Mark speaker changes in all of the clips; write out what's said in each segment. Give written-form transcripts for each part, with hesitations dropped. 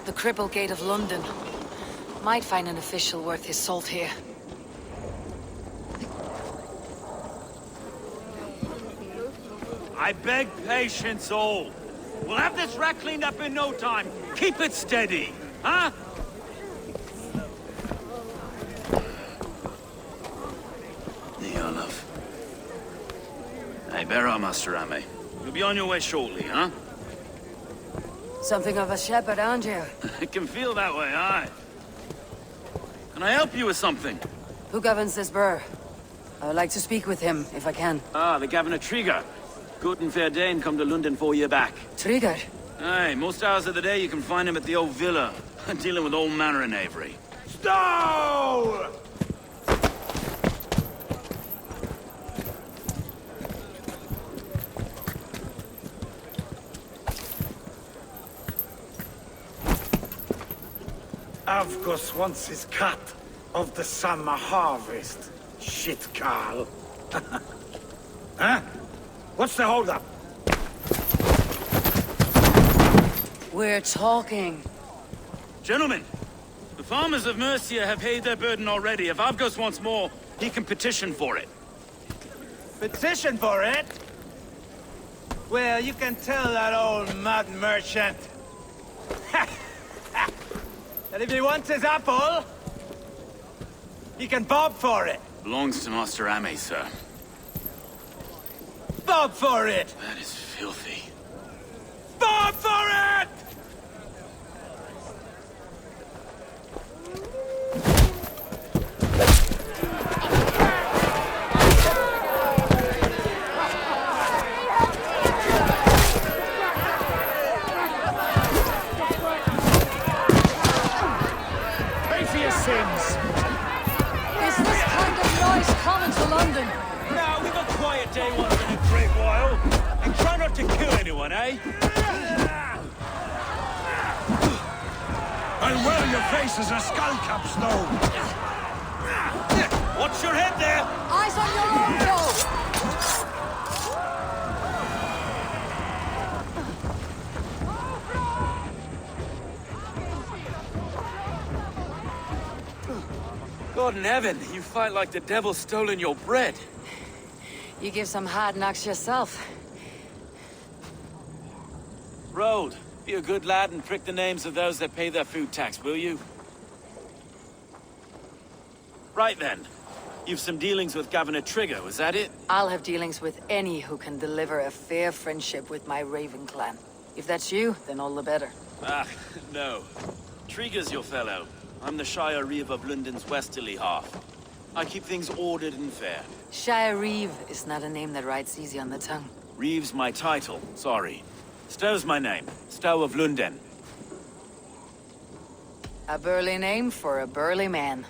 Speaker 1: The Cripple Gate of London. Might find an official worth his salt here.
Speaker 2: I beg patience, all. We'll have this wreck cleaned up in no time. Keep it steady, huh? Love. Hey, bear our Master Ame. You'll be on your way shortly, huh?
Speaker 1: Something of a shepherd, aren't you?
Speaker 2: It can feel that way, aye. Can I help you with something?
Speaker 1: Who governs this burr? I would like to speak with him, if I can.
Speaker 2: Ah, the Governor Trigger. Good and fair Dane come to London 4 year back.
Speaker 1: Trigger?
Speaker 2: Aye, most hours of the day you can find him at the old villa, dealing with all manner of knavery. Stow!
Speaker 3: Avgos wants his cut of the summer harvest. Shit, Carl. Huh? What's the holdup?
Speaker 1: We're talking.
Speaker 2: Gentlemen, the farmers of Mercia have paid their burden already. If Avgos wants more, he can petition for it.
Speaker 4: Petition for it? Well, you can tell that old mud merchant that if he wants his apple, he can bob for it.
Speaker 2: Belongs to Master Ame, sir.
Speaker 4: Bob for it!
Speaker 2: That is filthy.
Speaker 4: Bob for it!
Speaker 2: Day once in a great while. And try not to kill anyone, eh?
Speaker 3: I'll wear your face as a skull cap, Snow.
Speaker 2: Watch your head there!
Speaker 1: Eyes on your own,
Speaker 2: God in heaven, you fight like the devil's stolen your bread.
Speaker 1: You give some hard knocks yourself.
Speaker 2: Road, be a good lad and prick the names of those that pay their food tax, will you? Right then. You've some dealings with Governor Trigger, was that it?
Speaker 1: I'll have dealings with any who can deliver a fair friendship with my Raven clan. If that's you, then all the better.
Speaker 2: Ah, no. Trigger's your fellow. I'm the Shire Reeve of London's westerly half. I keep things ordered and fair.
Speaker 1: Shire Reeve is not a name that rides easy on the tongue.
Speaker 2: Reeve's my title, sorry. Stow's my name. Stow of London.
Speaker 1: A burly name for a burly man.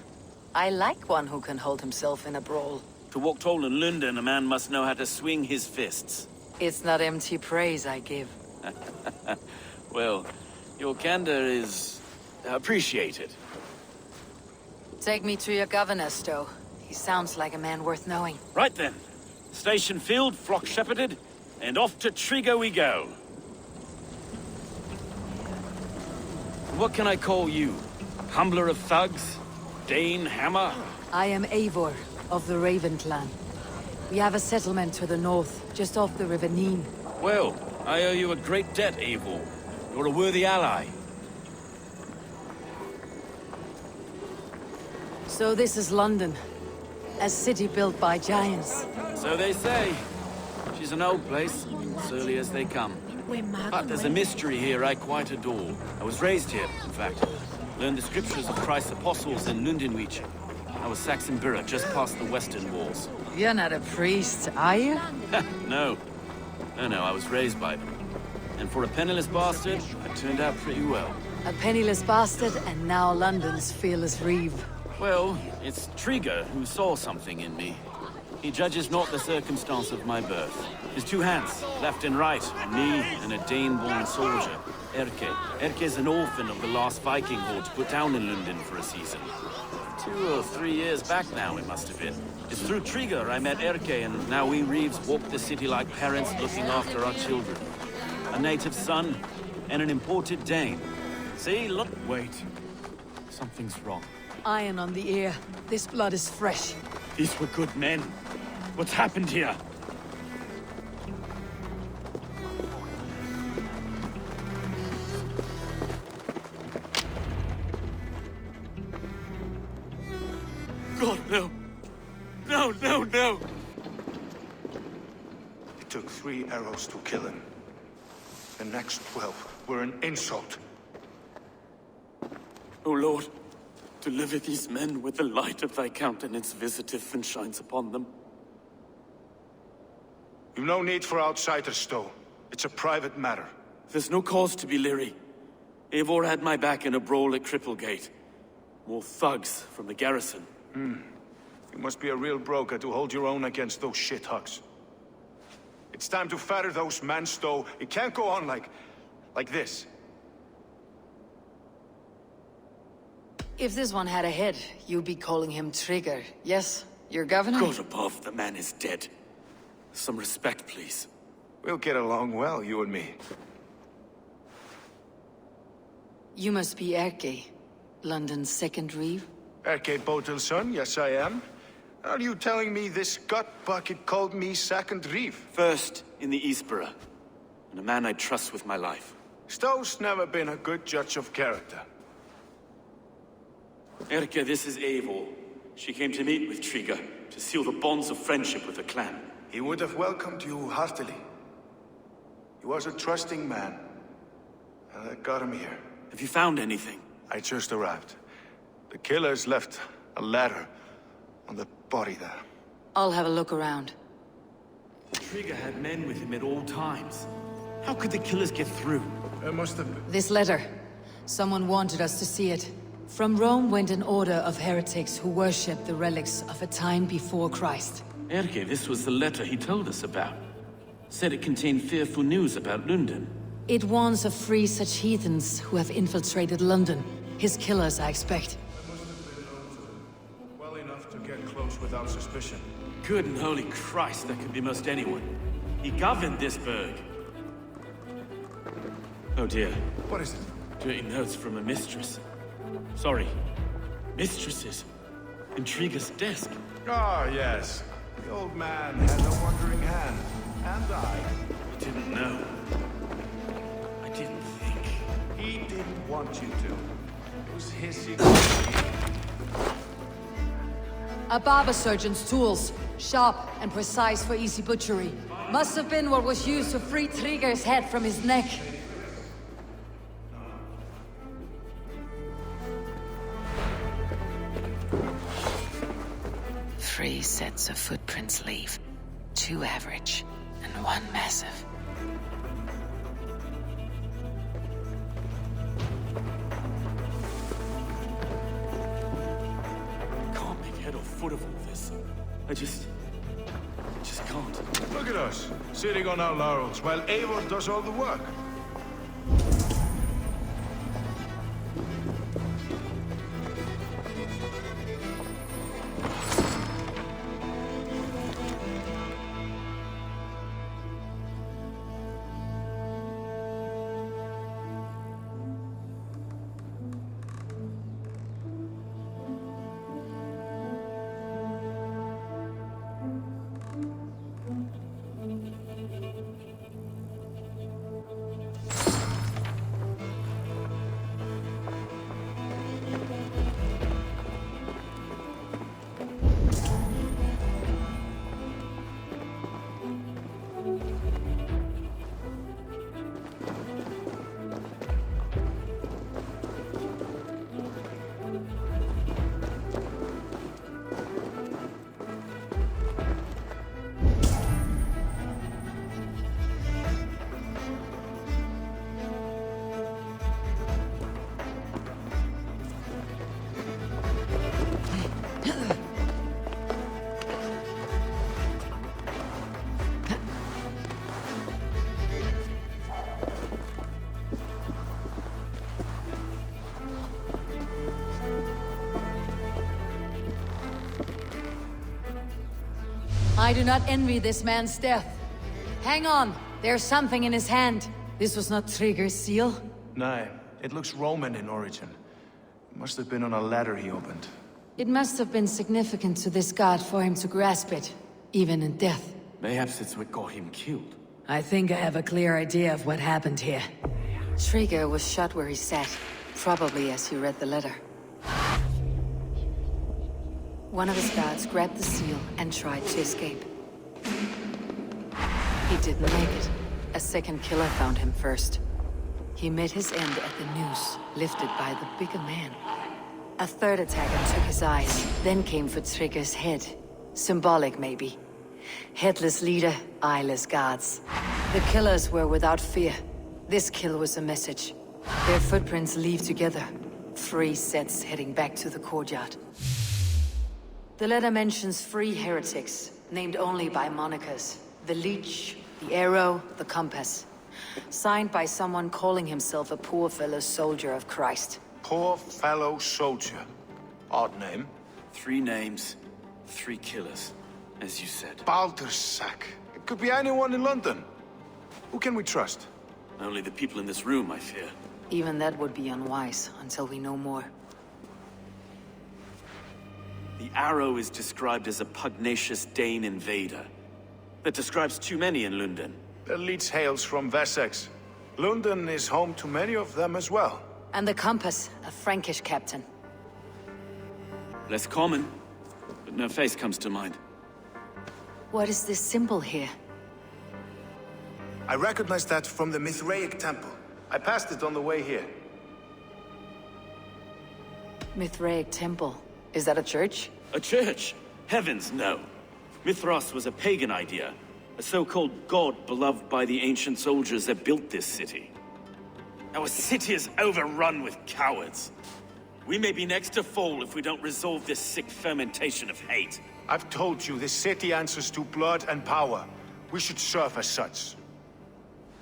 Speaker 1: I like one who can hold himself in a brawl.
Speaker 2: To walk tall in London, a man must know how to swing his fists.
Speaker 1: It's not empty praise I give.
Speaker 2: Well, your candor is appreciated.
Speaker 1: Take me to your governor, Stow. He sounds like a man worth knowing.
Speaker 2: Right then. Station filled, flock shepherded, and off to Trigger we go. What can I call you? Humbler of thugs? Dane Hammer?
Speaker 1: I am Eivor, of the Raven clan. We have a settlement to the north, just off the River Neen.
Speaker 2: Well, I owe you a great debt, Eivor. You're a worthy ally.
Speaker 1: So this is London. A city built by giants.
Speaker 2: So they say. She's an old place, surly as they come. But there's a mystery here I quite adore. I was raised here, in fact. Learned the scriptures of Christ's apostles in Lundenwich. I was Saxon Borough, just past the western walls.
Speaker 1: You're not a priest, are you?
Speaker 2: No. No, I was raised by them. And for a penniless bastard, I turned out pretty well.
Speaker 1: A penniless bastard, and now London's fearless Reeve.
Speaker 2: Well, it's Trigger who saw something in me. He judges not the circumstance of my birth. His two hands, left and right, on me and a Dane-born soldier, Erke. Erke's an orphan of the last Viking hordes put down in London for a season. 2 or 3 years back now, it must have been. It's through Trigger I met Erke, and now we Reeves walk the city like parents looking after our children. A native son and an imported Dane. See, look. Wait. Something's wrong.
Speaker 1: Iron on the ear. This blood is fresh.
Speaker 2: These were good men. What's happened here? God, no. No, no, no!
Speaker 5: It took 3 arrows to kill him. The next 12 were an insult.
Speaker 2: O Lord, deliver these men with the light of thy countenance visiteth and shines upon them.
Speaker 5: You've no need for outsiders, though. It's a private matter.
Speaker 2: There's no cause to be leery. Eivor had my back in a brawl at Cripplegate. More thugs from the garrison.
Speaker 5: You must be a real broker to hold your own against those shithugs. It's time to fetter those men, Stowe. It can't go on like this.
Speaker 1: If this one had a head, you'd be calling him Trigger. Yes, your governor?
Speaker 2: God above, the man is dead. Some respect, please.
Speaker 5: We'll get along well, you and me.
Speaker 1: You must be Erke, London's second reeve.
Speaker 5: Erke Botel's son, yes I am. Are you telling me this gut bucket called me second reeve?
Speaker 2: First in the Eastborough, and a man I trust with my life.
Speaker 5: Stowe's never been a good judge of character.
Speaker 2: Erke, this is Eivor. She came to meet with Trigger, to seal the bonds of friendship with the clan.
Speaker 5: He would have welcomed you heartily. He was a trusting man. And I got him here.
Speaker 2: Have you found anything?
Speaker 5: I just arrived. The killers left a letter on the body there.
Speaker 1: I'll have a look around.
Speaker 2: Trigger had men with him at all times. How could the killers get through?
Speaker 5: There must have been...
Speaker 1: This letter. Someone wanted us to see it. From Rome went an order of heretics who worshipped the relics of a time before Christ.
Speaker 2: Erke, this was the letter he told us about. Said it contained fearful news about London.
Speaker 1: It warns of 3 such heathens who have infiltrated London. His killers, I expect.
Speaker 5: There must have been known to them. Well enough to get close without suspicion.
Speaker 2: Good and holy Christ, that could be most anyone. He governed this burg. Oh dear.
Speaker 5: What is it?
Speaker 2: Dirty notes from a mistress. Sorry. Mistresses. In Trigger's desk.
Speaker 5: Ah, yes. The old man had a wandering hand. And I.
Speaker 2: Didn't know. I didn't think.
Speaker 5: He didn't want you to. It was his secret.
Speaker 1: A barber surgeon's tools. Sharp and precise for easy butchery. Must have been what was used to free Trigger's head from his neck. Three sets of footprints leave. 2 average, and 1 massive.
Speaker 2: I can't make head or foot of all this. I just can't.
Speaker 5: Look at us, sitting on our laurels while Eivor does all the work.
Speaker 1: I do not envy this man's death. Hang on, there's something in his hand. This was not Trigger's seal.
Speaker 5: Nej, It looks Roman in origin. Must have been on a ladder he opened.
Speaker 1: It must have been significant to this god for him to grasp it, even in death.
Speaker 2: Mayhaps it's what got him killed.
Speaker 1: I think I have a clear idea of what happened here. Trigger was shot where he sat, probably as he read the letter. One of his guards grabbed the seal and tried to escape. He didn't make it. A second killer found him first. He met his end at the noose, lifted by the bigger man. A third attacker took his eyes, then came for Trigger's head. Symbolic, maybe. Headless leader, eyeless guards. The killers were without fear. This kill was a message. Their footprints leave together. 3 sets heading back to the courtyard. The letter mentions 3 heretics, named only by monikers. The Leech, the Arrow, the Compass. Signed by someone calling himself a poor fellow soldier of Christ.
Speaker 5: Poor fellow soldier. Odd name.
Speaker 2: 3 names, 3 killers, as you said.
Speaker 5: Baldersack. It could be anyone in London. Who can we trust?
Speaker 2: Only the people in this room, I fear.
Speaker 1: Even that would be unwise, until we know more.
Speaker 2: The Arrow is described as a pugnacious Dane invader. That describes too many in London.
Speaker 5: The Leech hails from Wessex. London is home to many of them as well.
Speaker 1: And the Compass, a Frankish captain.
Speaker 2: Less common, but no face comes to mind.
Speaker 1: What is this symbol here?
Speaker 5: I recognize that from the Mithraic temple. I passed it on the way here.
Speaker 1: Mithraic temple. Is that a church?
Speaker 2: A church? Heavens, no. Mithras was a pagan idea. A so-called god beloved by the ancient soldiers that built this city. Our city is overrun with cowards. We may be next to fall if we don't resolve this sick fermentation of hate.
Speaker 5: I've told you, this city answers to blood and power. We should serve as such.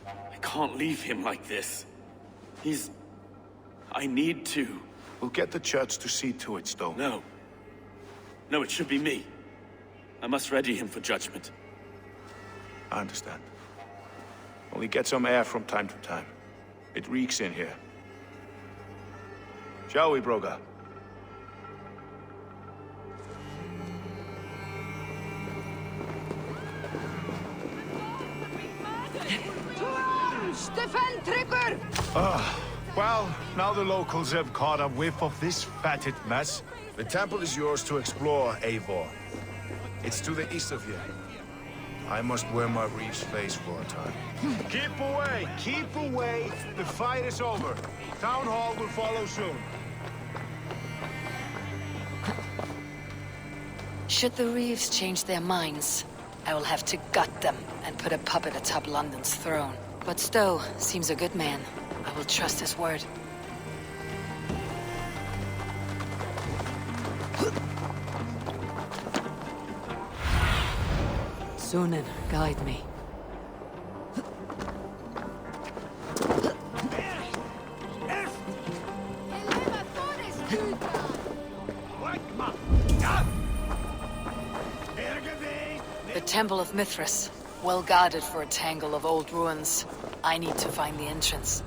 Speaker 2: I can't leave him like this. I need to.
Speaker 5: We'll get the church to see to it, Stone.
Speaker 2: No. No, it should be me. I must ready him for judgment.
Speaker 5: I understand. Only get some air from time to time. It reeks in here. Shall we, Broga?
Speaker 6: Defend Trigger!
Speaker 5: Well, now the locals have caught a whiff of this fatted mess. The temple is yours to explore, Eivor. It's to the east of here. I must wear my Reeve's face for a time. Keep away! Keep away! The fight is over. Town Hall will follow soon.
Speaker 1: Should the Reeves change their minds, I will have to gut them and put a puppet atop London's throne. But Stowe seems a good man. I will trust his word. Sunan, guide me. The Temple of Mithras, well guarded for a tangle of old ruins. I need to find the entrance.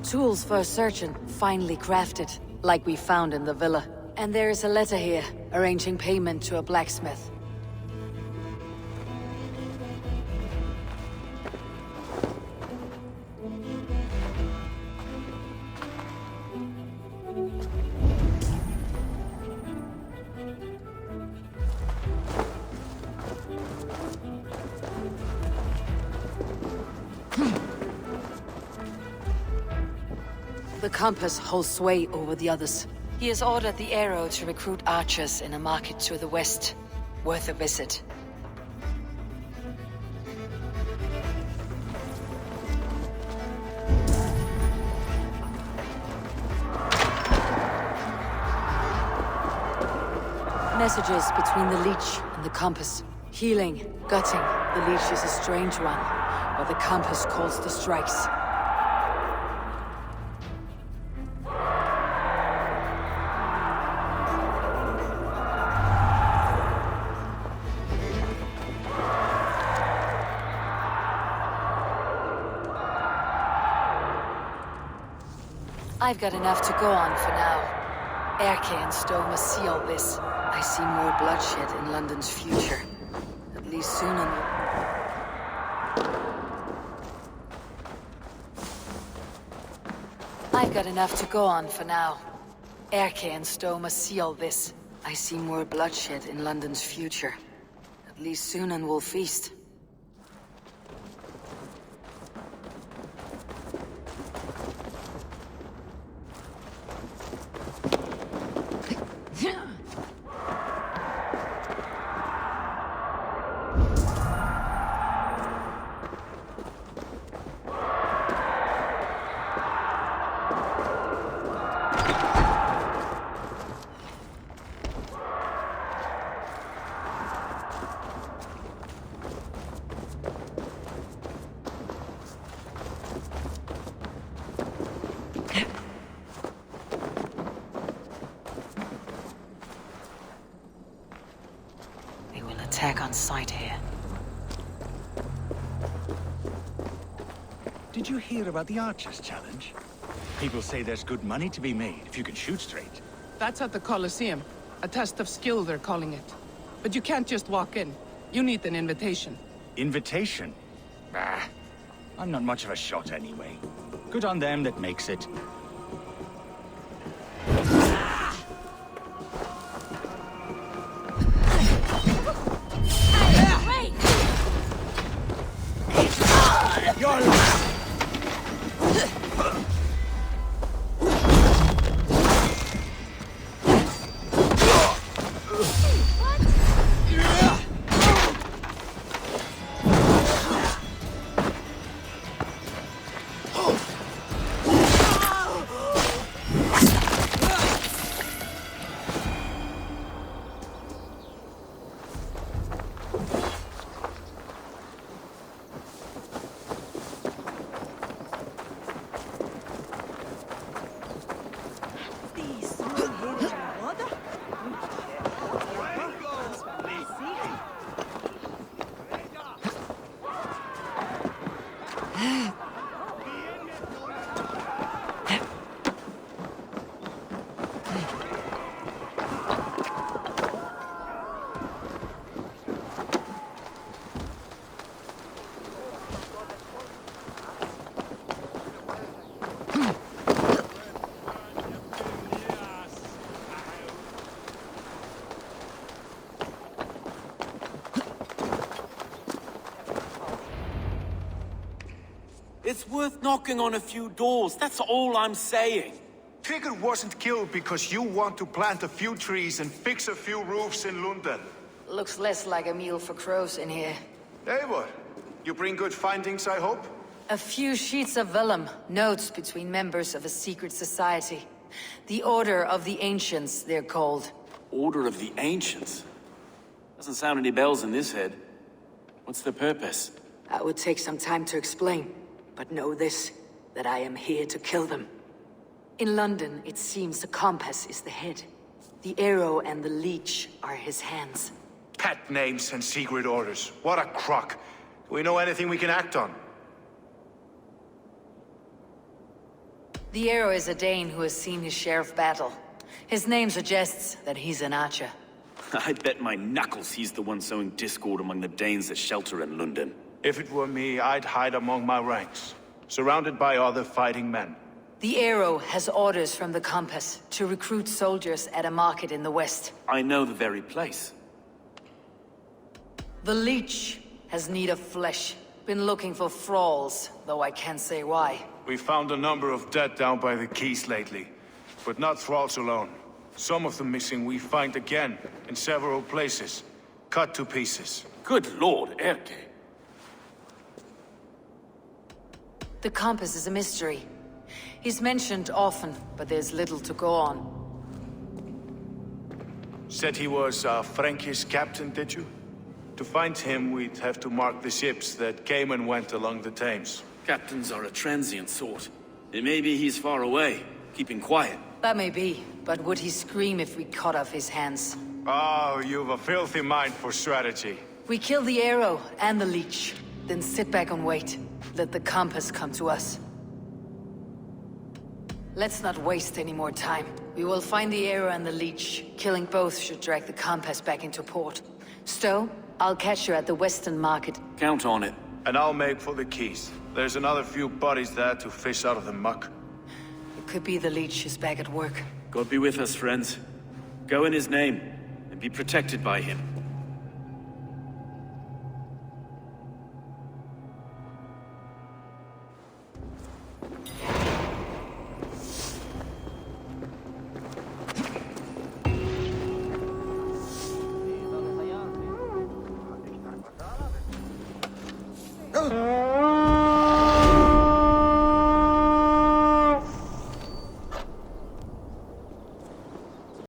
Speaker 1: Tools for a surgeon, finely crafted, like we found in the villa. And there is a letter here, arranging payment to a blacksmith. The compass holds sway over the others. He has ordered the arrow to recruit archers in a market to the west. Worth a visit. Messages between the leech and the compass. Healing, gutting. The leech is a strange one, but the compass calls the strikes. I've got enough to go on for now. Erke and Stowe must see all this. I see more bloodshed in London's future. At least soon I've got enough to go on for now. Erke and Stowe must see all this. I see more bloodshed in London's future. At least soon we'll feast. Attack on sight here.
Speaker 6: Did you hear about the Archers Challenge? People say there's good money to be made if you can shoot straight.
Speaker 7: That's at the Colosseum. A test of skill, they're calling it. But you can't just walk in. You need an invitation.
Speaker 6: Invitation? Bah, I'm not much of a shot anyway. Good on them that makes it.
Speaker 2: It's worth knocking on a few doors, that's all I'm saying.
Speaker 5: Trigger wasn't killed because you want to plant a few trees and fix a few roofs in London.
Speaker 1: Looks less like a meal for crows in here.
Speaker 5: Eivor, you bring good findings, I hope?
Speaker 1: A few sheets of vellum, notes between members of a secret society. The Order of the Ancients, they're called.
Speaker 2: Order of the Ancients? Doesn't sound any bells in this head. What's the purpose?
Speaker 1: That would take some time to explain. But know this, that I am here to kill them. In London, it seems the compass is the head. The arrow and the leech are his hands.
Speaker 5: Pet names and secret orders. What a crock. Do we know anything we can act on?
Speaker 1: The Arrow is a Dane who has seen his share of battle. His name suggests that he's an archer.
Speaker 2: I bet my knuckles he's the one sowing discord among the Danes that shelter in London.
Speaker 5: If it were me, I'd hide among my ranks, surrounded by other fighting men.
Speaker 1: The Arrow has orders from the Compass to recruit soldiers at a market in the west.
Speaker 2: I know the very place.
Speaker 1: The Leech has need of flesh. Been looking for thralls, though I can't say why.
Speaker 5: We found a number of dead down by the quays lately, but not thralls alone. Some of the missing we find again, in several places, cut to pieces.
Speaker 2: Good lord, Erke.
Speaker 1: The Compass is a mystery. He's mentioned often, but there's little to go on.
Speaker 5: Said he was a Frankish captain, did you? To find him, we'd have to mark the ships that came and went along the Thames.
Speaker 2: Captains are a transient sort. It may be he's far away, keeping quiet.
Speaker 1: That may be, but would he scream if we cut off his hands?
Speaker 5: Oh, you've a filthy mind for strategy.
Speaker 1: We kill the Arrow and the Leech, then sit back and wait. Let the Compass come to us. Let's not waste any more time. We will find the Arrow and the Leech. Killing both should drag the Compass back into port. Stowe, I'll catch you at the Western Market.
Speaker 2: Count on it.
Speaker 5: And I'll make for the quays. There's another few bodies there to fish out of the muck.
Speaker 1: It could be the Leech is back at work.
Speaker 2: God be with us, friends. Go in his name, and be protected by him.
Speaker 3: Oh!